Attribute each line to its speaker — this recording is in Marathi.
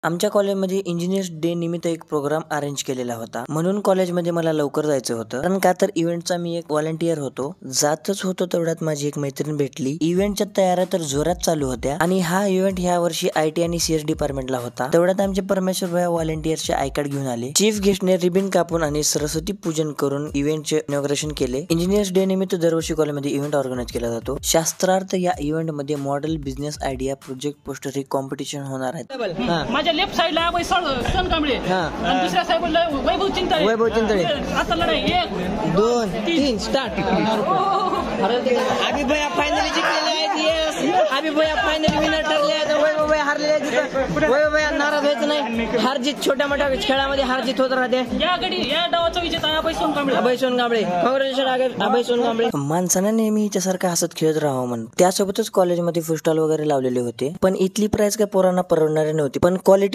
Speaker 1: आमच्या कॉलेजमध्ये इंजिनियर्स डे निमित्त एक प्रोग्राम अरेंज केलेला होता, म्हणून कॉलेजमध्ये मला लवकर जायचं होतं. कारण का तर इव्हेंटचा मी एक व्हॉलंटियर होतो. जातच होतो तेवढ्यात माझी एक मैत्रीण भेटली. इव्हेंटच्या तयाऱ्या तर जोरात चालू होत्या आणि हा इव्हेंट ह्या वर्षी IT आणि CS डिपार्टमेंटला होता. तेवढ्यात आमचे परमेश्वर भाई व्हॉलंटियरचे आय कार्ड घेऊन आले. चीफ गेस्टने रिबिन कापून आणि सरस्वती पूजन करून इव्हेंटचे इनॉग्रेशन केले. इंजिनियर्स डे निमित्त दरवर्षी कॉलेजमध्ये इव्हेंट ऑर्गनाइज केला जातो. शास्त्रार्थ या इव्हेंट मध्ये model, business idea, project, poster हे कॉम्पिटिशन होणार आहेत.
Speaker 2: माझ्या लेफ्ट साइडला सण कांबळे आणि दुसऱ्या साइडला वैभव चिंतळे. आता लढाई 1
Speaker 1: 2 3 स्टार्ट.
Speaker 3: अभी भैया फायनली जिंकलेले आहेत. येस, अभी भैया फायनली विनर ठरले आहेत. वैभव भैया हरलेले आहेत. वैभव भैया नाराज व्हायचं नाही. हार जीत छोट्या मोठ्या खेळामध्ये हार जीत होत राहते.
Speaker 2: या डावाचा विजेता अभय सोनकांबळे.
Speaker 3: कॉंग्रॅच्युलेशन अभय सोनकांबळे.
Speaker 1: माणसानं नेहमी हिच्यासारखं हसत खेळत राहावं म्हणून त्यासोबतच कॉलेजमध्ये फूड स्टॉल वगैरे लावलेले होते. पण इथली प्राइस काय पोरांना परवडणारी नव्हती. पण क्वालिटी